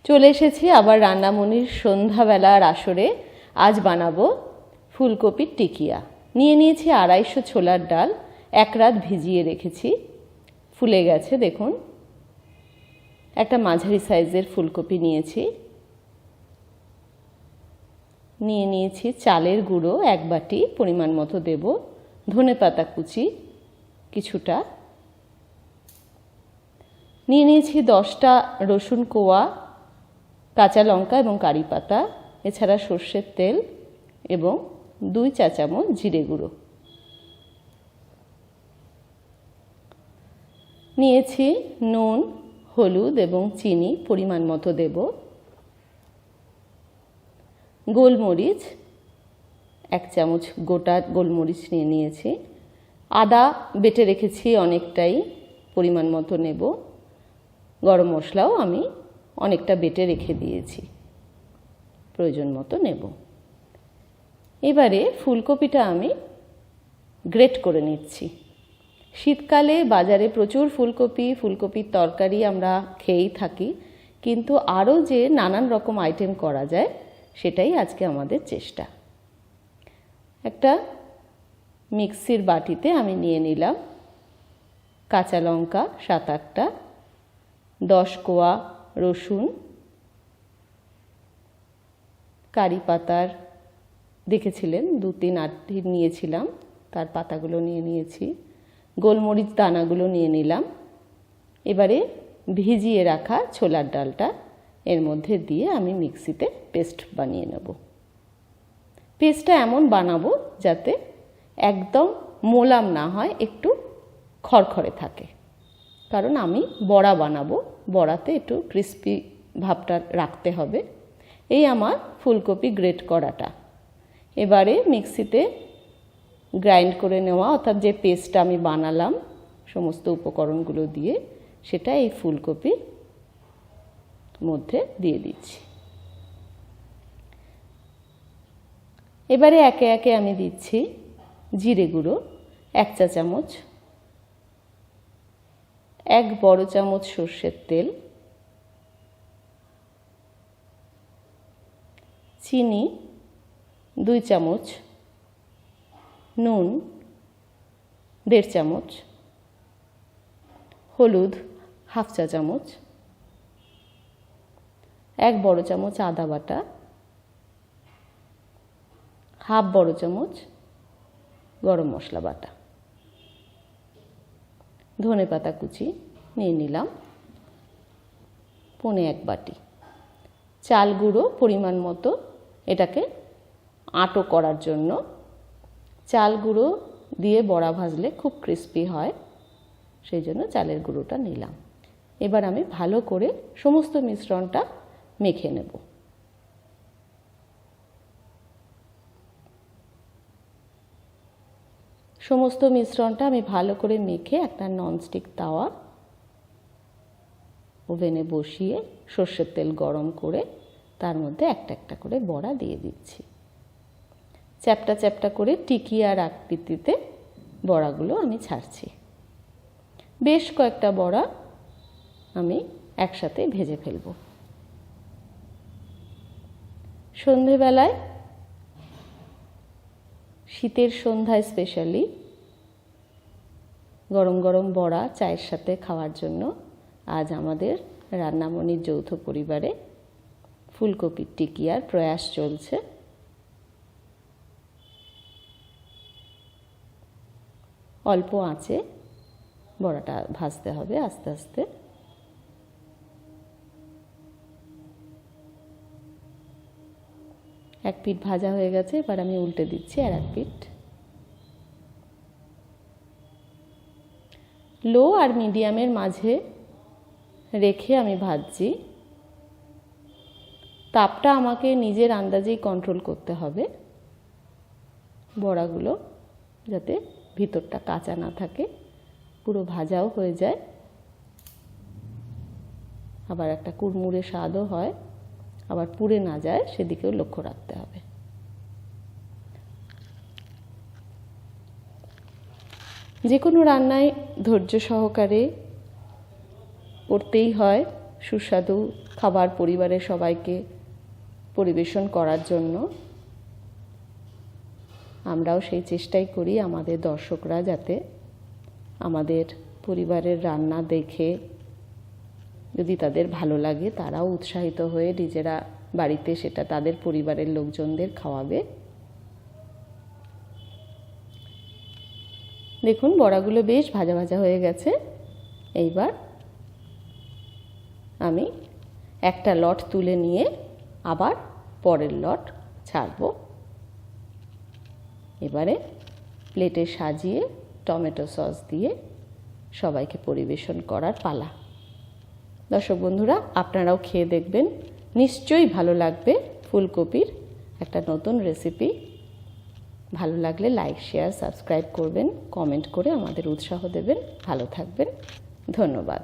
চলে এসেছি আবার রান্নামণির সন্ধ্যাবেলার আসরে। আজ বানাবো ফুলকপির টিকিয়া। নিয়ে নিয়েছি 250 ছোলার ডাল, এক রাত ভিজিয়ে রেখেছি, ফুলে গেছে দেখুন। একটা মাঝারি সাইজের ফুলকপি নিয়েছি। নিয়ে নিয়েছি চালের গুঁড়ো 1 বাটি পরিমাণ মতো দেব, ধনেপাতা কুচি কিছুটা, নিয়ে নিয়েছি 10টা রসুন কোয়া, কাঁচা লঙ্কা এবং কারি পাতা, এছাড়া সর্ষের তেল এবং 2 চা চামচ জিরে গুঁড়ো। নিয়েছি নুন, হলুদ এবং চিনি পরিমাণ মতো দেব। গোলমরিচ 1 চামচ গোটা গোলমরিচ নিয়ে নিয়েছি। আদা বেটে রেখেছি অনেকটাই, পরিমাণ মতো নেব। গরম মশলাও আমি অনেকটা বেটে রেখে দিয়েছি, প্রয়োজন মতো নেব। এবারে ফুলকপিটা আমি গ্রেট করে নিচ্ছি। শীতকালে বাজারে প্রচুর ফুলকপির তরকারি আমরা খেয়েই থাকি, কিন্তু আরও যে নানান রকম আইটেম করা যায় সেটাই আজকে আমাদের চেষ্টা। একটা মিক্সির বাটিতে আমি নিয়ে নিলাম কাঁচা লঙ্কা 7-8টা, 10 কোয়া রসুন, কারি পাতার দেখেছিলেন 2-3 আটি নিয়েছিলাম, তার পাতাগুলো নিয়ে নিয়েছি। গোলমরিচ দানাগুলো নিয়ে নিলাম। এবারে ভিজিয়ে রাখা ছোলার ডালটা এর মধ্যে দিয়ে আমি মিক্সিতে পেস্ট বানিয়ে নেব। পেস্টটা এমন বানাবো যাতে একদম মোলাম না হয়, একটু খড়খড়ে থাকে, কারণ আমি বড়া বানাবো, বড়াতে একটু ক্রিস্পি ভাবটা রাখতে হবে। এই আমার ফুলকপি গ্রেট করাটা। এবারে মিক্সিতে গ্রাইন্ড করে নেওয়া, অর্থাৎ যে পেস্টটা আমি বানালাম সমস্ত উপকরণগুলো দিয়ে, সেটা এই ফুলকপির মধ্যে দিয়ে দিচ্ছি। এবারে একে একে আমি দিচ্ছি জিরে গুঁড়ো 1 চা চামচ, 1 বড় চামচ সর্ষের তেল, চিনি 2 চামচ, নুন 1.5 চামচ, হলুদ 1/2 চা চামচ, 1 বড় চামচ আদা বাটা, 1/2 বড় চামচ গরম মশলা বাটা, ধনেপাতা কুচি নিয়ে নিলাম 1/4 বাটি, চাল গুঁড়ো পরিমাণ মতো, এটাকে আঁটো করার জন্য। চাল গুঁড়ো দিয়ে বড়া ভাজলে খুব ক্রিস্পি হয়, সেই জন্য চালের গুঁড়োটা নিলাম। এবার আমি ভালো করে সমস্ত মিশ্রণটা মেখে নেব। সমস্ত মিশ্রণটা আমি ভালো করে মেখে একটা ননস্টিক তাওয়া ওভেনে বসিয়ে সর্ষের তেল গরম করে তার মধ্যে একটা একটা করে বড়া দিয়ে দিচ্ছি। চ্যাপটা চ্যাপটা করে টিকিয়ার আকৃতিতে বড়াগুলো আমি ছাড়ছি। বেশ কয়েকটা বড়া আমি একসাথে ভেজে ফেলব। সন্ধেবেলায়, শীতের সন্ধ্যায় স্পেশালি গরম গরম বড়া চায়ের সাথে খাওয়ার জন্য আজ আমাদের রান্নামণির যৌথ পরিবারে ফুলকপির টিকিয়ার প্রয়াস চলছে। অল্প আঁচে বড়াটা ভাজতে হবে আস্তে আস্তে। এক পিঠ ভাজা হয়ে গেছে, এবার আমি উল্টে দিচ্ছি আর এক পিঠ। লো আর মিডিয়ামের মাঝে রেখে আমি ভাজছি। তাপটা আমাকে নিজের আন্দাজেই কন্ট্রোল করতে হবে, বড়াগুলো যাতে ভিতরটা কাঁচা না থাকে, পুরো ভাজাও হয়ে যায়, আবার একটা কুড়মুড়ে স্বাদও হয়, আবার পুড়ে না যায় সেদিকেও লক্ষ্য রাখতে হবে। যে কোনো রান্নায় ধৈর্য সহকারে করতেই হয়, সুস্বাদু খাবার পরিবারের সবাইকে পরিবেশন করার জন্য। আমরাও সেই চেষ্টাই করি আমাদের দর্শকরা যাতে আমাদের পরিবারের রান্না দেখে যদি তাদের ভালো লাগে তারাও উৎসাহিত হয়ে নিজেরা বাড়িতে সেটা তাদের পরিবারের লোকজনদের খাওয়াবে। দেখুন বড়াগুলো বেশ ভাজা ভাজা হয়ে গেছে। এইবার আমি একটা লট তুলে নিয়ে আবার পরের লট ছাড়ব। এবারে প্লেটে সাজিয়ে টমেটো সস দিয়ে সবাইকে পরিবেশন করার পালা। দর্শক বন্ধুরা, আপনারাও খেয়ে দেখবেন, নিশ্চয়ই ভালো লাগবে ফুলকপির একটা নতুন রেসিপি। ভালো লাগলে লাইক, শেয়ার, সাবস্ক্রাইব করবেন, কমেন্ট করে আমাদের উৎসাহ দেবেন। ভালো থাকবেন, ধন্যবাদ।